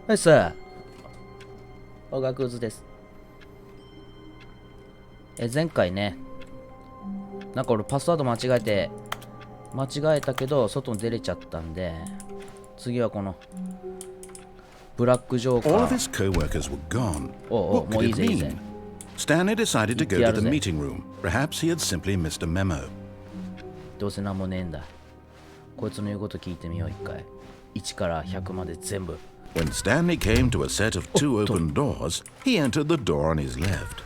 はいさ、小川クズです。前回ね、なんか俺パスワード間違えたけど外に出れちゃったんで、次はこのブラックジョーカー。 All of his co-workers were gone. も What うい could い it ぜいいぜ。 mean? Stanley decided to go to the meeting room. Perhaps he had simply missed a memo. どうせなんもねえんだ。こいつの言うこと聞いてみよう一回。1から100まで全部。 When Stanley came to a set of two open doors, he entered the door on his left.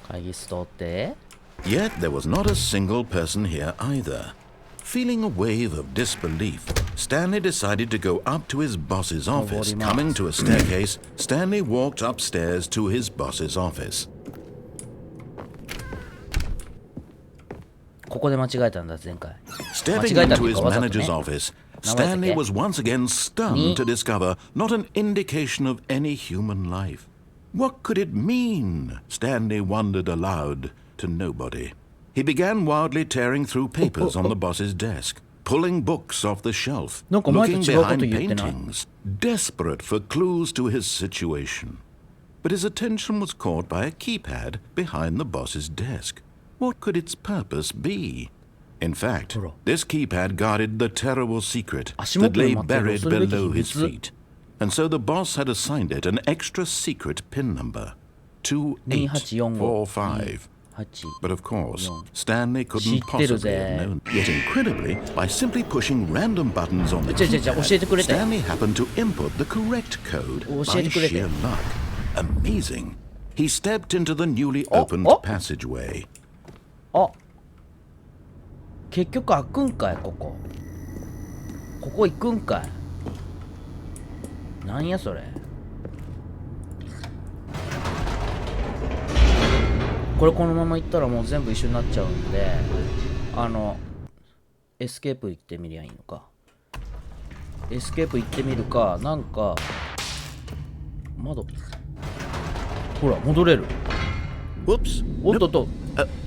会議室通って。 Yet there was not a single person here either. Feeling a wave of disbelief, Stanley decided to go up to his boss's office. Coming to a staircase, Stanley walked upstairs to his boss's office. ここで間違えたんだ前回。 Stepping into his manager's office, Stanley was once again stunned to discover not an indication of any human life. What could it mean? Stanley wondered aloud to nobody. He began wildly tearing through papers on the boss's desk, pulling books off the shelf, looking behind paintings, desperate for clues to his situation. But his attention was caught by a keypad behind the boss's desk. What could its purpose be? In fact, this keypad guarded the terrible secret that lay buried below his feet. And so the boss had assigned it an extra secret PIN number, 2845. But of course, Stanley couldn't possibly have known. Yet incredibly, by simply pushing random buttons on the keypad, Stanley happened to input the correct code by sheer luck. Amazing. He stepped into the newly opened passageway. あ、結局開くんかいここ。ここ行くんかい。なんやそれ。これこのまま行ったらもう全部一緒になっちゃうんで、エスケープ行ってみりゃいいのか。エスケープ行ってみるか、なんか窓。ほら戻れる。 Whoops.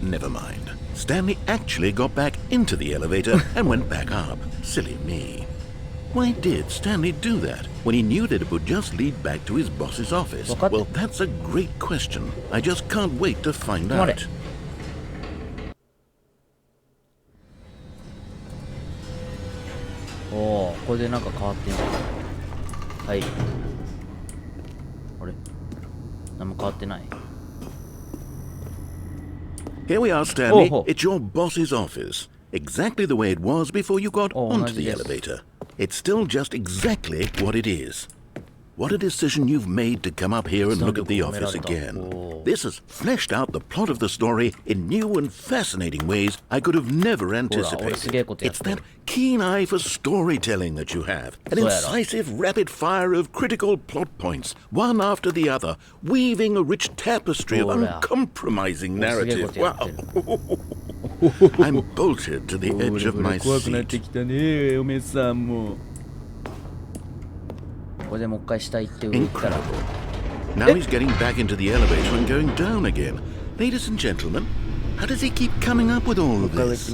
Never mind. Stanley actually got back into the elevator and went back up. Silly me. Why did Stanley do that when he knew that it would just lead back to his boss's office? Well, that's a great question. I just can't wait to find out. おー、これでなんか変わってんじゃん。はい。あれ？何も変わってない。 Here we are, Stanley. It's your boss's office. Exactly the way it was before you got onto the elevator. It's still just exactly what it is. What a decision you've made to come up here and look at the office again. This has fleshed out the plot of the story in new and fascinating ways I could have never anticipated. It's that keen eye for storytelling that you have. An incisive rapid fire of critical plot points, one after the other, weaving a rich tapestry of uncompromising narrative. Wow. I'm bolted to the edge of my seat. Incredible. Now he's getting back into the elevator and going down again. Ladies and gentlemen, how does he keep coming up with all of this?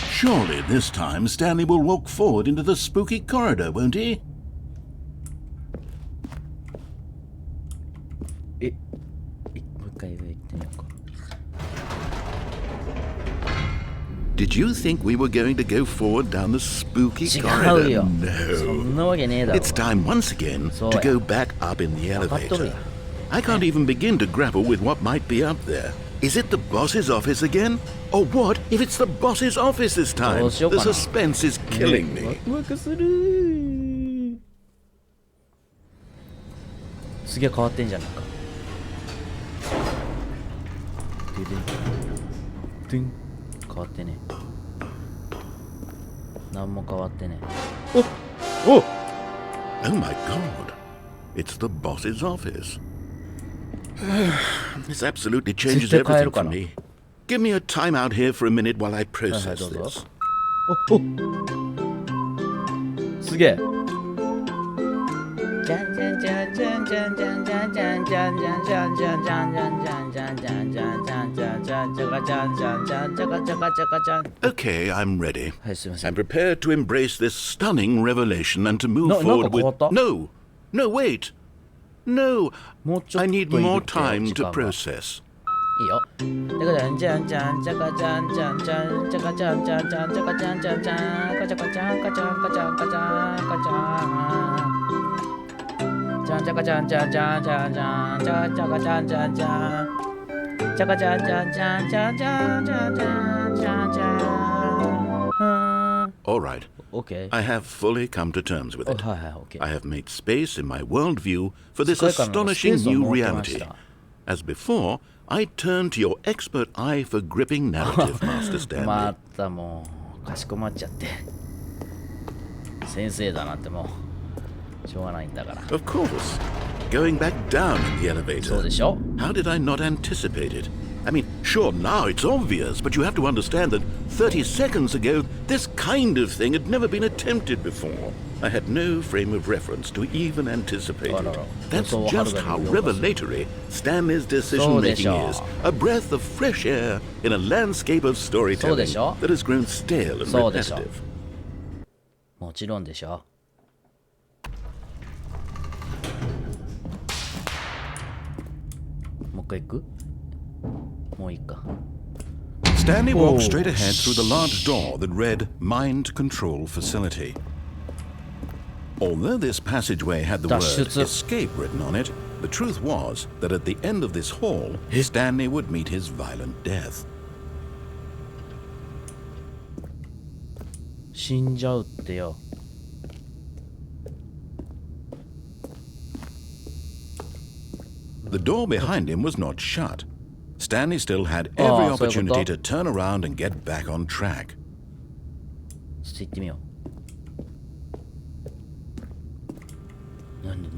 Surely this time Stanley will walk forward into the spooky corridor, won't he? Did you think we were going to go forward down the spooky corridor? No. It's time once again to go back up in the elevator. I can't even begin to grapple with what might be up there. Is it the boss's office again? Or what if it's the boss's office this time? The suspense is killing me. すげえ変わってんじゃないか。変わってね。何も変わってね。Oh my god. It's the boss's office. This absolutely changes everything for me. Give me a time out here for a minute while I process this. すげえ。Okay, I'm ready. はい、すいませ I'm ん。 prepared to embrace this stunning revelation and to move No, forward with. なんか変わった？ No, no, wait. No, もうちょっ I と need いるってよ more time 時 to 間が。 process. いいよ。じゃかじゃんじゃんじゃんじゃかじゃんじゃんじゃんじゃかじゃんじゃんじゃんじゃかじゃんじゃんじゃんかじゃかじゃんかじゃんかじゃんかじゃんかじゃんじゃんじゃかじゃんじゃんじゃんじゃんじゃんじゃじゃかじゃんじゃんじゃんじゃかじゃんじゃんじゃんじゃんじゃんじゃんじゃんじゃんじゃん All right, OK I have fully come to terms with it. はいはい OK I have made space in my worldview for this 世界観のスペー astonishing スを new 設けまし reality. た As before, I turn to your expert eye for gripping narrative, Master Stanley. またもうかしこまっちゃって先生だなってもうしょうがないんだから Of course. Going back down in the そう elevator. でしょ How did I not anticipate it? I mean, sure, now it's obvious, but you have to understand that 30 seconds ago, this kind of thing had never been attempted before. I had no frame of reference to even anticipate it. That's just how revelatory Stanley's decision-making is. A breath of fresh air in a landscape of storytelling that has grown stale and repetitive. もちろんでしょもう一回行くもういいか Stanley walked straight ahead through the large door that read Mind Control Facility. Although this passageway had the word escape written on it, the truth was that at the end of this hall, Stanley would meet his violent death. 死んじゃうってよ The door behind him was not shut. Stanley still had every opportunity to turn around and get back on track. ちょっと行ってみよう何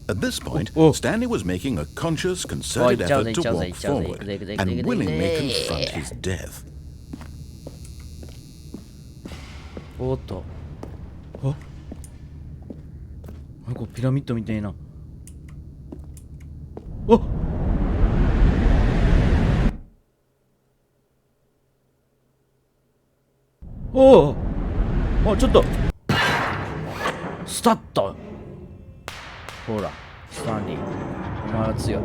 At this point, Stanley was making a conscious, concerted effort to walk forward and willingly confront his death. おっとあなんかピラミッドみたいなあおおあちょっとスタッとほらスタンリーお前は強い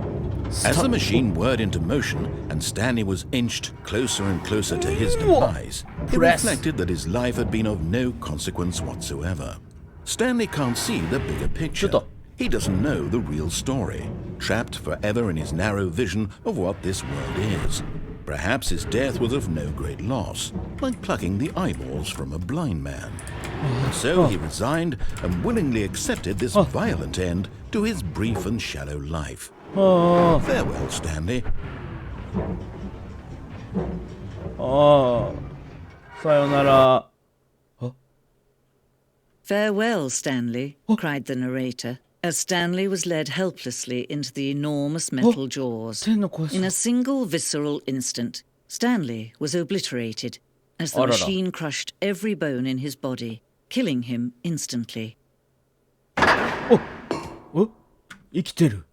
As the machine whirred into motion and Stanley was inched closer and closer to his demise, he reflected that his life had been of no consequence whatsoever. Stanley can't see the bigger picture. He doesn't know the real story, trapped forever in his narrow vision of what this world is. Perhaps his death was of no great loss, like plucking the eyeballs from a blind man. And so he resigned and willingly accepted this violent end to his brief and shallow life. Farewell, Stanley. ああさよなら Farewell, Stanley, cried the narrator, as Stanley was led helplessly into the enormous metal jaws. In a single visceral instant, Stanley was obliterated as the machine crushed every bone in his body, killing him instantly. お生きてる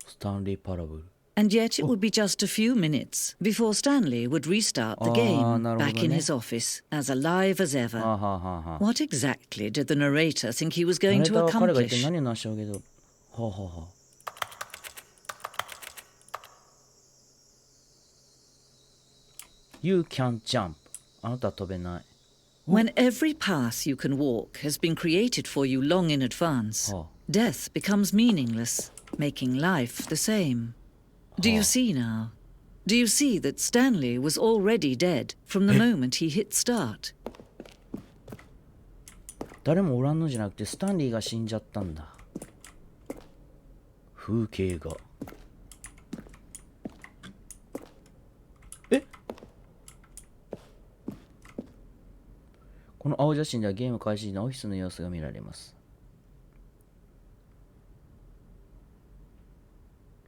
スタンリーパラブル And yet it would be just a few minutes before Stanley would restart the game back in his office, as alive as ever. What exactly did the narrator think he was going to accomplish? You can't jump. あなたは飛べない。 When every path you can walk has been created for you long in advance, death becomes meaningless, making life the same. Do you see now? Do you see that Stanley was already dead from the moment he hit start? 誰もおらんのじゃなくてスタンリーが死んじゃったんだ。風景が。え？この青写真ではゲーム開始時のオフィスの様子が見られます。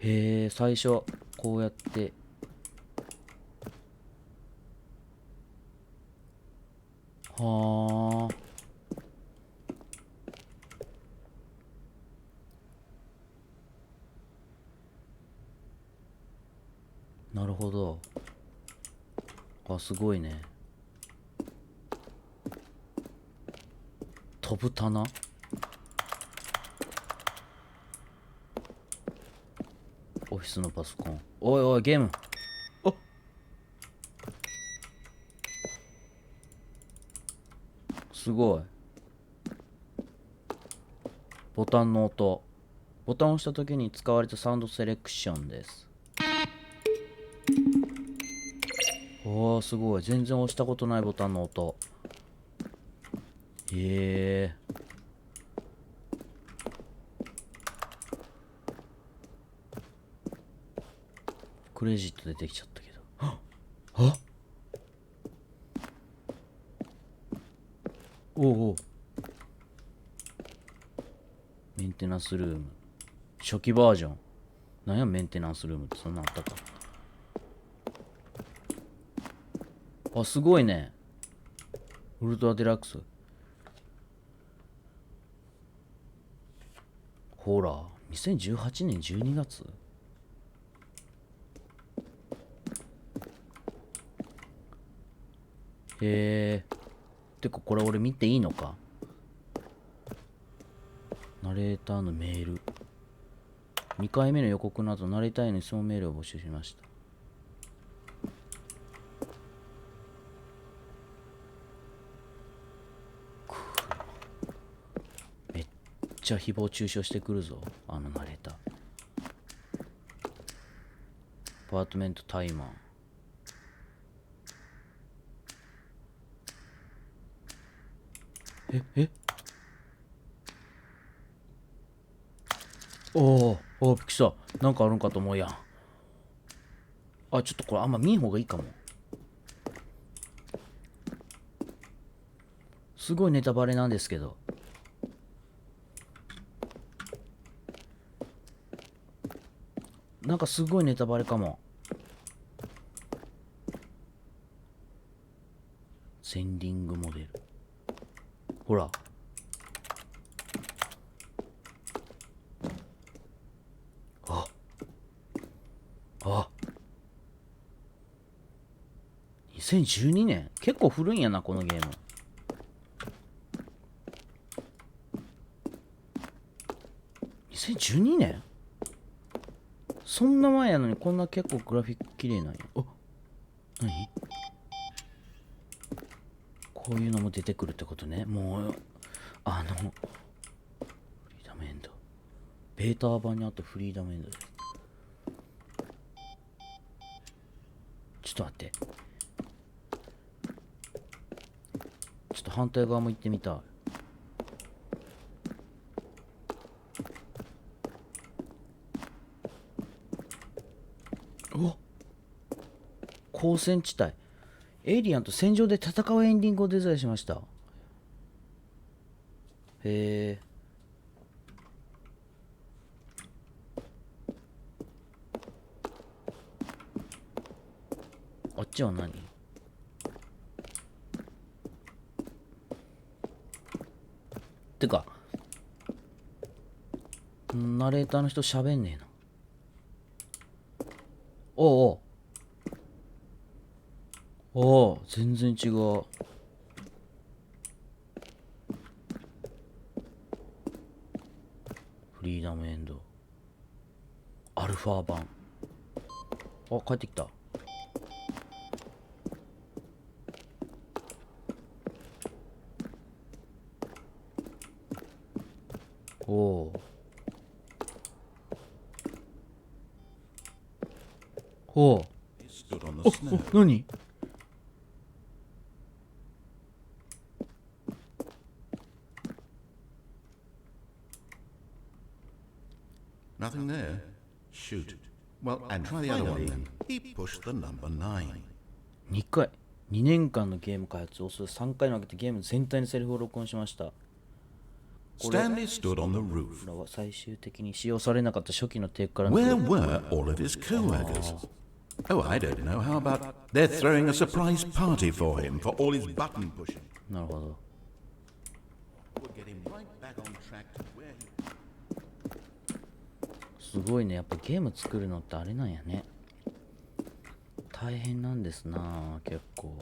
へえ、最初こうやってはあ、なるほど。あ、すごいね。飛ぶ棚。オフィスのパソコン。おいおい、ゲーム。あ、すごい。ボタンの音。ボタンを押した時に使われたサウンドセレクションです。おー、すごい。全然押したことないボタンの音。へえ。クレジット出てきちゃったけど。あ、おうおう。メンテナンスルーム。初期バージョン。なんやメンテナンスルームってそんなんあったか。あ、すごいね。ウルトラデラックス。ほら、2018年12月。へえ。てかこれ俺見ていいのか。ナレーターのメール。2回目の予告の後、ナレーターへの質問メールを募集しました。めっちゃ誹謗中傷してくるぞ、あのナレーター。アパートメントタイマー。えおお、びっくりした。なんかあるんかと思うやん。あ、ちょっとこれあんま見ん方がいいかも。すごいネタバレなんですけど。なんかすごいネタバレかも。センディングモデル。ほら。あ、2012年。結構古いんやな、このゲーム。2012年？そんな前やのにこんな結構グラフィック綺麗なんや。あ、何？こういうのも出てくるってことね。もう、フリーダムエンド。ベータ版にあったフリーダムエンドです。ちょっと待って。ちょっと反対側も行ってみたい。お、交戦地帯。エイリアンと戦場で戦うエンディングをデザインしました。へえ。あっちは何？てか、ナレーターの人喋んねえな。おうおう。全然違う。フリーダムエンド。アルファ版。あ、帰ってきた。おお。おう。何？Nothing there? Shoot. Well, and try the other one then. He pushed the number 9. 2回。2年間のゲーム開発を3回に分けてゲーム全体のセリフを録音しました。Stanley stood on the roof. これは最終的に使用されなかった初期のテークからの Where were all of his co-workers? Oh, I don't know. How about they're throwing a surprise party for him for all his button pushing? なるほど。 We'll get him right back on track to where he... すごいね。やっぱゲーム作るのってあれなんやね。大変なんですな、結構。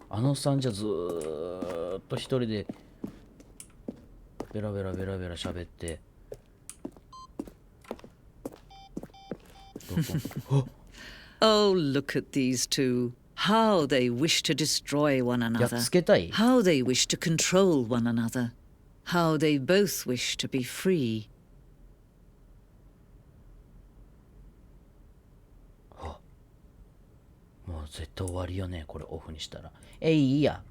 あのさんじゃずーっと一人でベラベラベラベラ喋って。Oh, look at these two. How they wish to destroy one やっ another. つけたい How they wish to control one another. How they both wish to be free. もう絶対終わりよね、これオフにしたら。いいや。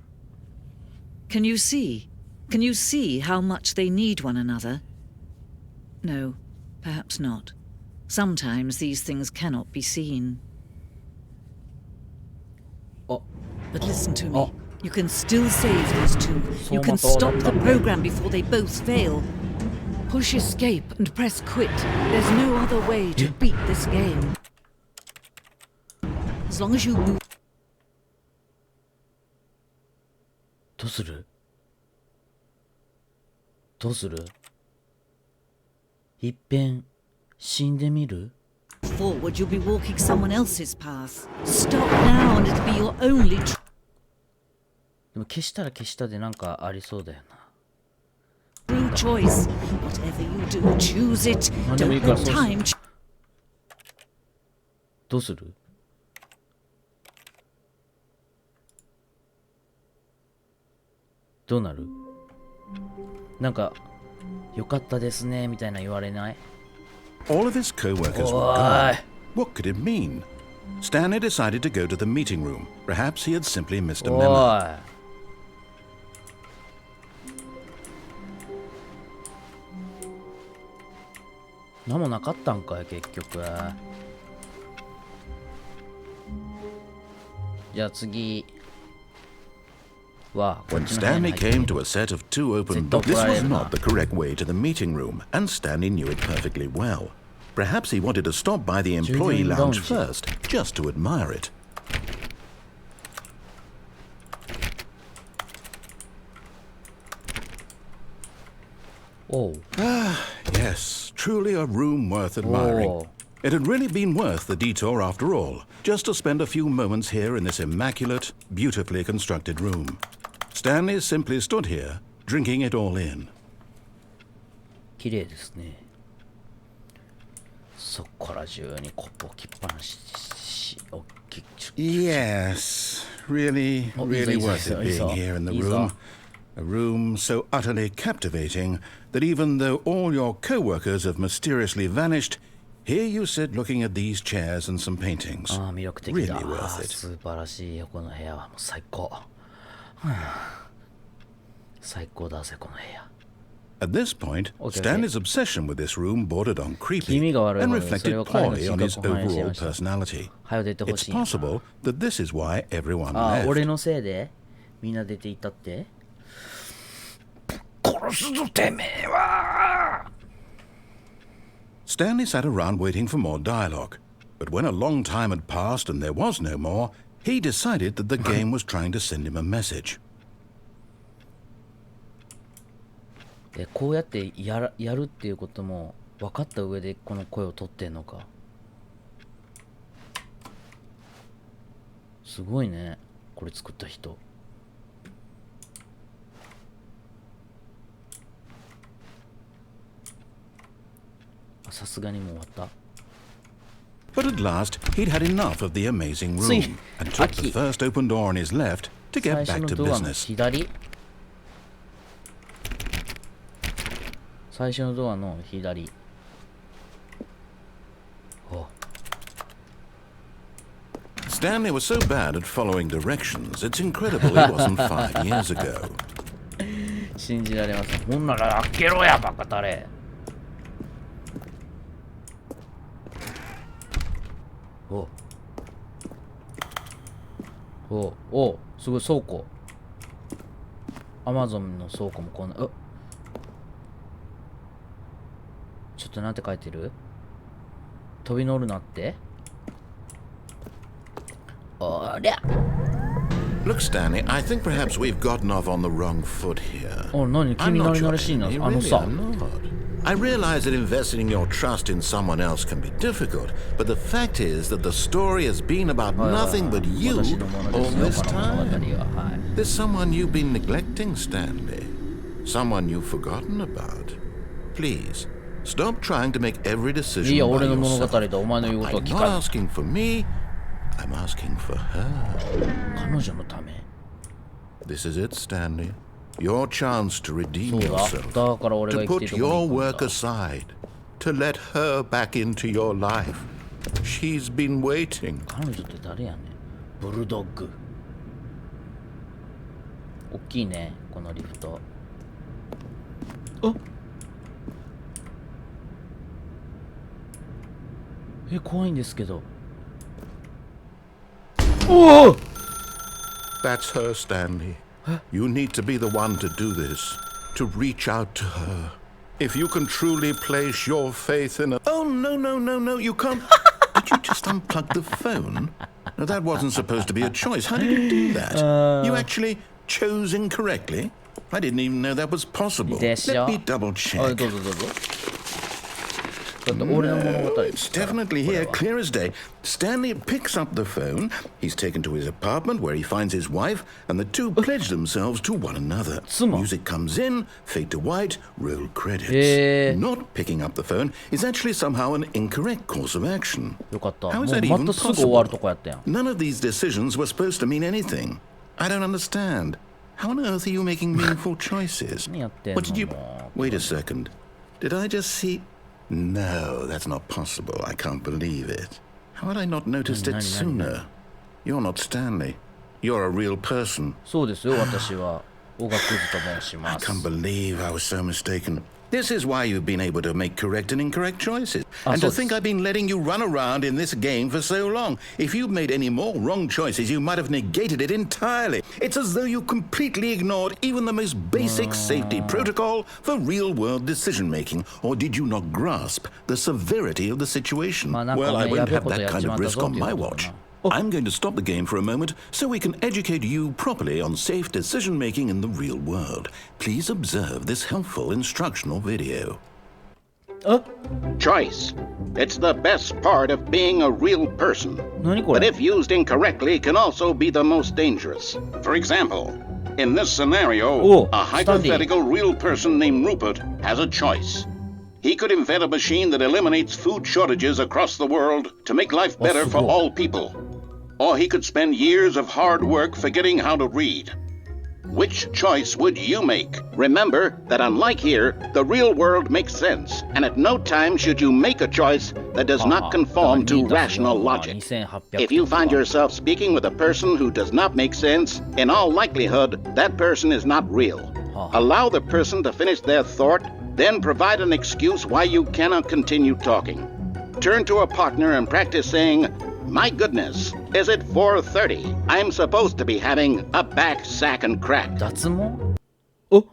Can you see? Can you see how much they need one another? No, perhaps not. Sometimes these things cannot be seen. あ、 But listen to me. Oh. You can still save these two. You can stop the program before they both fail. Push escape and press quit. There's no other way to beat this game. As long as you move. どうするどうするいっぺん死んでみる forward, you'll be walking someone else's path. Stop now and it'll be your only tr-. でも消したら消したでなんかありそうだよな。 True choice. Whatever you do, choose it. Don't let time. どうするどうなるなんか、よかったですね、みたいな言われない All of his co-workers were gone. What could it mean? Stanley decided to go to the meeting room. Perhaps he had simply missed a お memo. い。何もなかったんかい、結局。じゃあ次。When Stanley came to a set of two open doors, this was not the correct way to the meeting room, and Stanley knew it perfectly well. Perhaps he wanted to stop by the employee lounge first, just to admire it. Oh. Ah, yes, truly a room worth admiring. Oh. It had really been worth the detour after all, just to spend a few moments here in this immaculate, beautifully constructed room. Stanley simply stood here, drinking it all in. 綺麗ですね。そこら中にコップ置きっぱなし、Yes, really, really worth it being here in the room. A room so utterly captivating that even though all your co-workers have mysteriously vanished, here you sit looking at these chairs and some paintings. ああ、魅力的だ。 Really worth it. 素晴らしいよ、この部屋はもう最高。最高だぜ、この部屋。At this point, Stanley's obsession with this room bordered on creepy 君が悪い and のに、それ reflected を彼の poorly 人 on 格 his を反映してい overall ました。 personality. 早く出てほ It's しいな。 possible that this is why everyone ああ、俺 left. のせいでみんな出ていったって殺すぞ、てめえは Stanley sat around waiting for more dialogue. But when a long time had passed and there was no more, he decided that the game was trying to send him a message. こうやってやるっていうことも分かった上でこの声を取ってんのか。すごいね、これ作った人。さすがにもう終わった。 But at last, he'd had enough of the amazing room and took the first open door on his left to get 最 back 初 to のドアの business. 左。最初のドアの左。お。 Stanley was so bad at following directions, it's incredible it wasn't 5 years ago. 信じられません。ほんなら開けろや、バカタレ。お、すごい倉庫。アマゾンの倉庫もこんな、ちょっとなんて書いてる？飛び乗るなって？おりゃ。 Look, Stanley, I think perhaps we've gotten off on the wrong foot here. お、何気になりなりしいな。 Stanley, あの really, さ。 I'm not. I realize that investing your trust in someone else can be difficult, but the fact is that the story has been about nothing but you 私のものですよ、 all this この物語 time. は。はい。 There's someone you've been neglecting, Stanley. Someone you've forgotten about. Please, stop trying to make every い decision や、 by 俺の物語 yourself. だ。お前の言うことは I'm 聞 not かない。 asking for me, I'm asking for her. 彼女のため。 This is it, Stanley. Your chance to redeem そうだ。 yourself. だから俺が To 生き put てるとこ your に行くん work だ。 aside. To let her back into your life. She's been waiting. 彼女って誰やねん。ブルドッグ。大きいね、このリフト。あ、怖いんですけど。おお。 That's her, Stanley. You need to be the one to do this. To reach out to her. If you can truly place your faith in a... Oh, no, no, no, no, you can't... Did you just unplug the phone? No, that wasn't supposed to be a choice. How did you do that? You actually chose incorrectly? I didn't even know that was possible. Let me double あ、 check. どうぞどうぞ。だって俺の物語 It's definitely here, clear as day. Stanley picks up the phone. He's taken to his apartment where he finds his wife, and the two pledge themselves to one another. Music comes in, fade to white, roll credits. Not picking up the phone is actually somehow an incorrect course of action. よかった。 How も is う that ま even たすぐ終わる possible? とこやったやん。 None of these decisions were supposed to mean anything. I don't understand. How on earth are you making meaningful choices? 何やってんの？ What did you... も Wait a second. Did I just see... No, that's not possible. I can't believe it. How had I not noticed it sooner? You're not Stanley. You're a real person. うそうですよ、私は。小川クズと申し I ます。 can't believe I was so mistaken. This is why you've been able to make correct and incorrect choices. And to think I've been letting you run around in this game for so long. If you'd made any more wrong choices, you might have negated it entirely. It's as though you completely ignored even the most basic safety protocol for real-world decision-making. Or did you not grasp the severity of the situation? まあなんかね、 Well, I won't やべえ have こと that やっ kind ちまっ of た risk ぞっ on ていう my ことだ watch. な。 I'm going to stop the game for a moment so we can educate you properly on safe decision-making in the real world. Please observe this helpful instructional video. Choice. It's the best part of being a real person. 何こ But れ？ if used incorrectly, can also be the most dangerous. For example, in this scenario, Oh, a hypothetical real person named Rupert has a choice. He could invent a machine that eliminates food shortages across the world to make life better for all people. Or he could spend years of hard work forgetting how to read. Which choice would you make? Remember that unlike here, the real world makes sense, and at no time should you make a choice that does not conform to rational logic. If you find yourself speaking with a person who does not make sense, in all likelihood, that person is not real. Allow the person to finish their thought, then provide an excuse why you cannot continue talking. Turn to a partner and practice saying, "My goodness, is it 4:30? I'm supposed to be having a back, sack, and crack." 脱毛？お、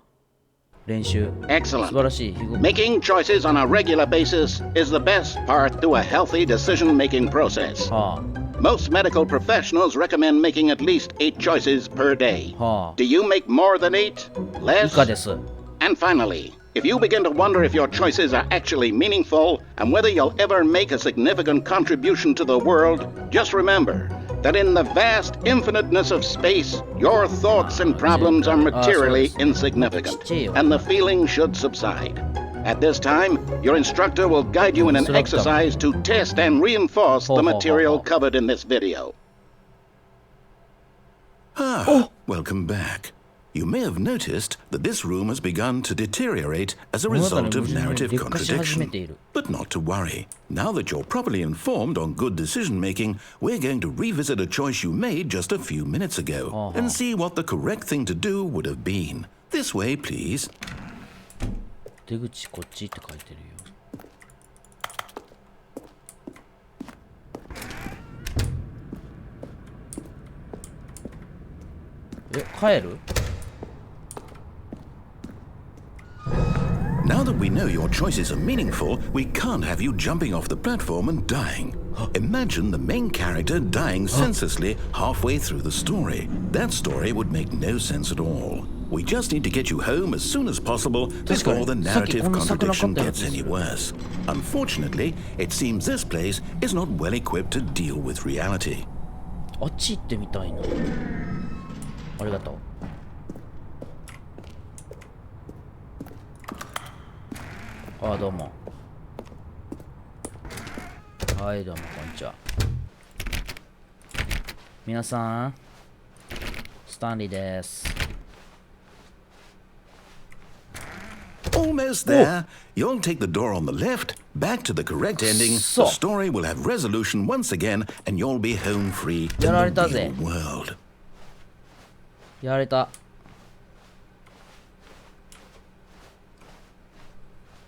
練習。 Excellent. 素晴らしい。 Making choices on a regular basis is the best part to a healthy decision-making process. は Most medical professionals recommend making at least 8 choices per day. あ。は Do you make more than 8? あ。以 Less? 下です。 And finally, if you begin to wonder if your choices are actually meaningful and whether you'll ever make a significant contribution to the world, just remember that in the vast infiniteness of space, your thoughts and problems are materially insignificant, and the feeling should subside. At this time, your instructor will guide you in an exercise to test and reinforce the material covered in this video. Welcome back. You may have noticed that this room has begun to deteriorate as a result of narrative contradiction. But not to worry. Now that you're properly informed on good decision-making, we're going to revisit a choice you made just a few minutes ago and see what the correct thing to do would have been. This way, please. 出口こっちって書いてるよ。帰る？ Now that we know your choices are meaningful, we can't have you jumping off the platform and dying. Imagine the main character dying senselessly halfway through the story. That story would make no sense at all. We just need to get you home as soon as possible before the narrative contradiction gets any worse. Unfortunately, it seems this place is not well equipped to deal with reality. あっち行ってみたいな。ありがとう。あ、どうも。はい、どうも、こんにちは。皆さん、スタンリーです。Almost there. You'll take the door on the left, back to the correct ending. The story will have resolution once again, and you'll be home free in the real world. やられた。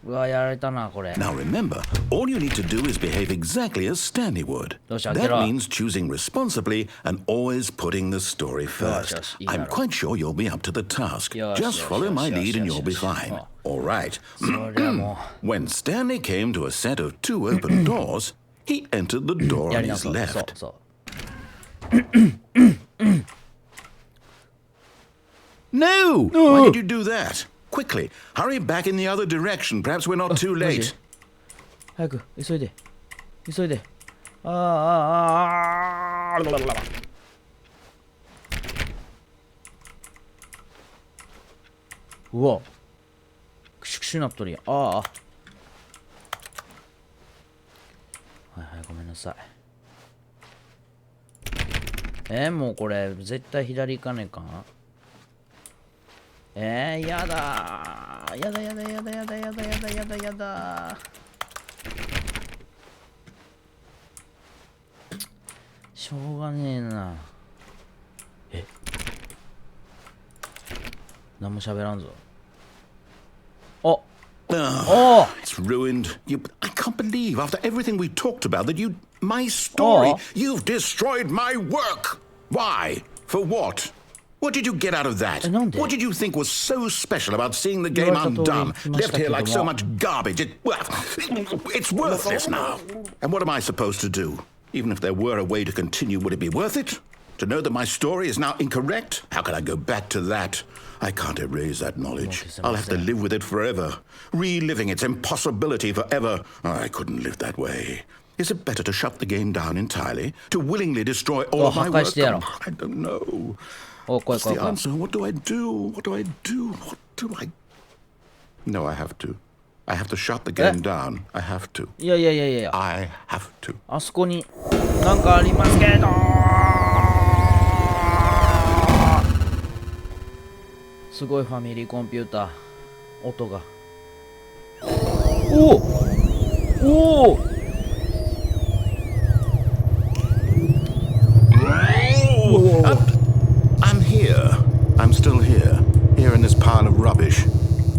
うわ、やられたな、これ。 Now remember, all you need to do is behave exactly as Stanley would. That means choosing responsibly and always putting the story first. I'm quite sure you'll be up to the task. Just follow my lead and you'll be fine. All right. When Stanley came to a set of 2 open doors, he entered the door on his left. No! Why did you do that? Quickly, hurry back in the other direction. Perhaps we're not too late. 早く、急いで。急いで。うわ。クシュクシュなっとるやん。はいはい、ごめんなさい。もうこれ、絶対左行かねえかん。やだー。やだやだやだやだやだやだやだやだ。しょうがねえな。何も喋らんぞ。It's ruined. I can't believe, after everything we talked about, that my story, you've destroyed my work. Why? For what? What did you get out of that? What did you think was so special about seeing the game undone, left here like so much garbage? It's worthless now. And what am I supposed to do? Even if there were a way to continue, would it be worth it? To know that my story is now incorrect? How can I go back to that? I can't erase that knowledge. I'll have to live with it forever, reliving its impossibility forever. I couldn't live that way. Is it better to shut the game down entirely? To willingly destroy all of my work? I don't know. What's the answer? What do I do? What do I do? What do I... No, I have to. I have to shut the game down. I have to. I have to. あそこになんかありますけど。すごいファミリーコンピューター。音が。おお。I'm here. I'm still here. Here in this pile of rubbish.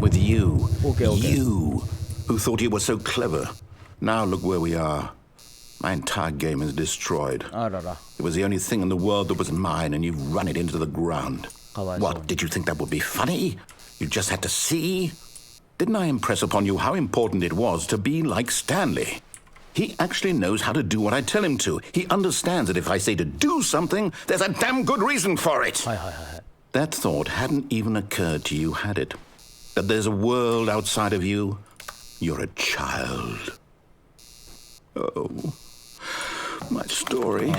With you. Okay. You, who thought you were so clever. Now look where we are. My entire game is destroyed. It was the only thing in the world that was mine, and you've run it into the ground. What, did you think that would be funny? You just had to see? Didn't I impress upon you how important it was to be like Stanley? He actually knows how to do what I tell him to. He understands that if I say to do something, there's a damn good reason for it. That thought hadn't even occurred to you, had it? That there's a world outside of you? You're a child. Oh, my story.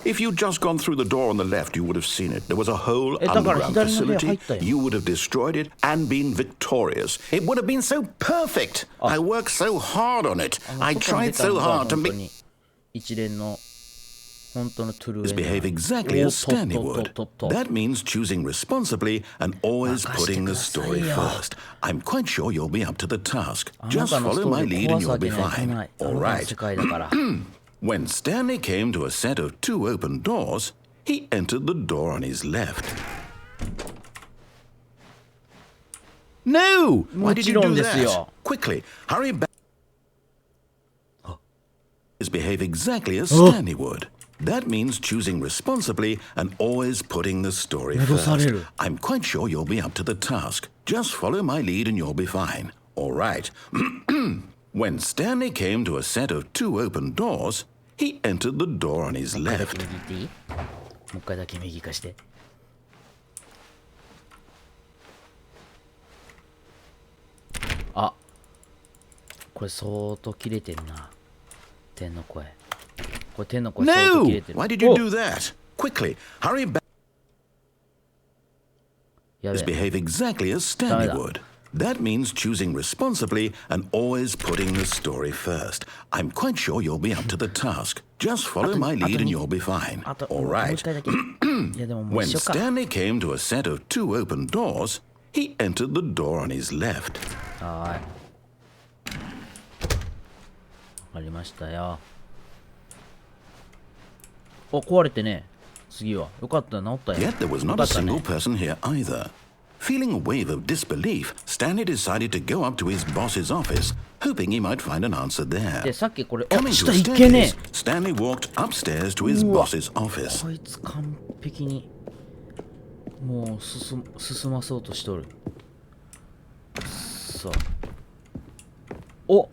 If you'd just gone through the door on the left, you would have seen it. There was a whole underground facility. You would have destroyed it and been victorious. It would have been so perfect. I worked so hard on it. I tried so hard to make... Behave exactly as Stanley would. That means choosing responsibly and always putting the story first. I'm quite sure you'll be up to the task. Just follow my lead and you'll be fine. All right. When Stanley came to a set of 2 open doors, he entered the door on his left. No! Why did you do that? Quickly, hurry back. Behave exactly as Stanley would. That means choosing responsibly and always putting the story first. I'm quite sure you'll be up to the task. Just follow my lead and you'll be fine. All right. When Stanley came to a set of 2 open doors, he entered the door on his left. もう一回だけ右かして。あ、これ相当切れてんな。天の声。これ天の声相当切れてる。 Why did you do that? Quickly, hurry back. やべえ。 Behave exactly as Stanley would. That means choosing responsibly and always putting the story first. I'm quite sure you'll be up to the task. Just follow my lead and you'll be fine. All right. When Stanley came to a set of 2 open doors, he entered the door on his left. はい。わかりましたよ。お、壊れてね。次は。よかった、治ったよ。 Yet there was not a single person here either. Feeling a wave of disbelief, Stanley decided to go up to his boss's office, hoping he might find an answer there. で、さっきこれ、 Coming 下 to a 行けね staircase, Stanley walked upstairs to his boss's え。 office. こいつ完璧にもう進まそうとしとる。さあ。お、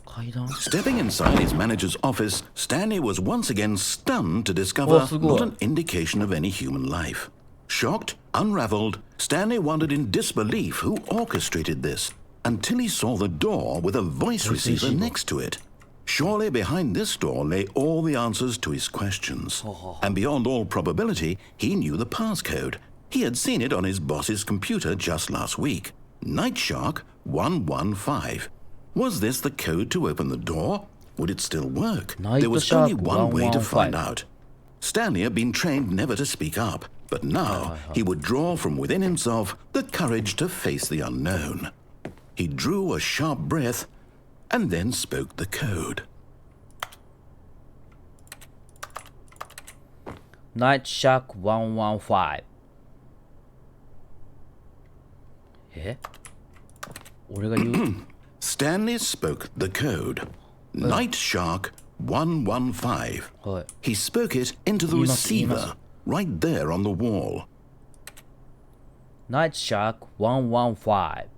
階段。 Stepping inside his manager's office, Stanley was once again stunned to discover not an indication of any human life. Shocked, unraveled, Stanley wondered in disbelief who orchestrated this, until he saw the door with a voice receiver next to it. Surely behind this door lay all the answers to his questions. And beyond all probability, he knew the passcode. He had seen it on his boss's computer just last week. Night Shark 115. Was this the code to open the door? Would it still work? There was only one way to find out. Stanley had been trained never to speak up, but now he would draw from within himself the courage to face the unknown. He drew a sharp breath and then spoke the code. Night Shark 115。え？俺が言う？ Stanley spoke the code. Night Shark 115. He spoke it into the receiver, right there on the wall. Night Shark 115.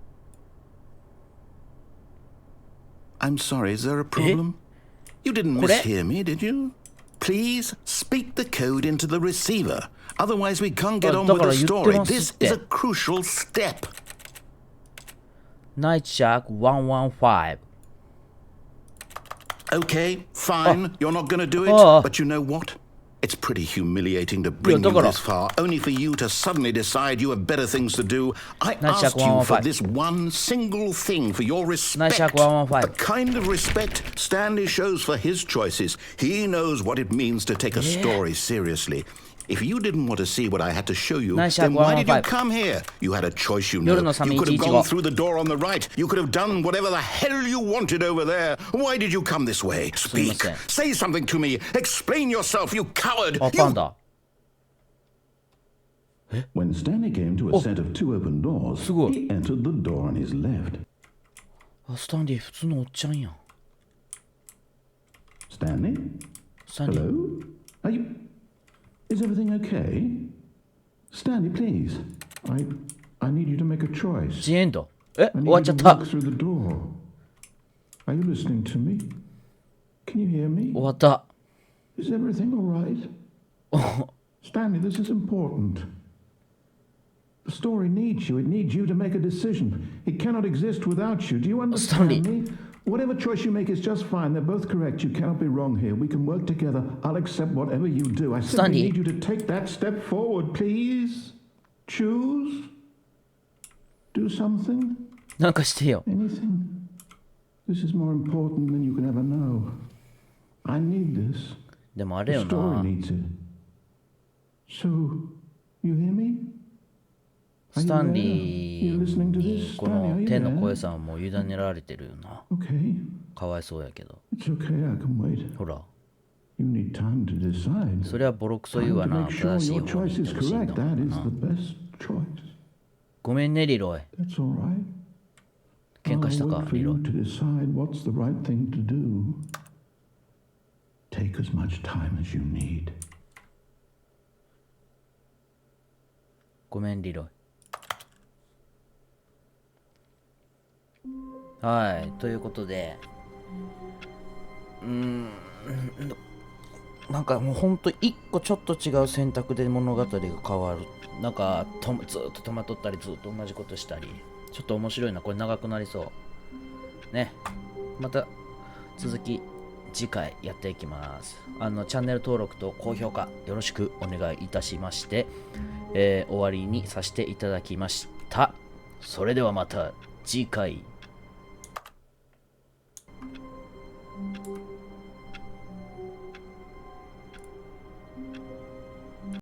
I'm sorry, is there a problem? You didn't mishear me, did you? Please speak the code into the receiver. Otherwise we can't get on with the story. This is a crucial step. Night Shark 115. Okay, fine. You're not going to do it. But you know what? It's pretty humiliating to bring you this far, only for you to suddenly decide you have better things to do. I asked you for this one single thing, for your respect. The kind of respect Stanley shows for his choices. He knows what it means to take a story seriously. If you didn't want to see what I had to show you, then why did you come here? You had a choice, you know. You could have gone through the door on the right. You could have done whatever the hell you wanted over there. Why did you come this way? Speak. Say something to me. Explain yourself, you coward. When Stanley came to a set of 2 open doors, he entered the door on his left. Stanley, 普通のおっちゃんやん。 Stanley? Hello? Are you... Is everything okay? Stanley, please. I need you to make a choice. The end. I need you to walk through the door. Are you listening to me? Can you hear me? Is everything all right? Stanley, this is important. The story needs you. It needs you to make a decision. It cannot exist without you. Do you understand me? Whatever choice you make is just fine. They're both correct. You cannot be wrong here. We can work together. I'll accept whatever you do. I simply need you to take that step forward, please. Choose. Do something. Anything. This is more important than you can ever know. I need this. The story needs it. So, you hear me? スタンリーにこの天の声さんも委ねられてるよな。かわいそうやけど。ほら。そりゃボロクソ言うわな。正しい方に行ってほしいんだもんな。ごめんね、リロイ。喧嘩したか、リロイ。Take as much time as you need. ごめん、リロイ。はい、ということで、なんかもうほんと一個ちょっと違う選択で物語が変わる。なんかずっと戸惑ったり、ずっと同じことしたり、ちょっと面白いな。これ長くなりそう。ね。また続き次回やっていきます。チャンネル登録と高評価よろしくお願いいたしまして、終わりにさせていただきました。それではまた次回。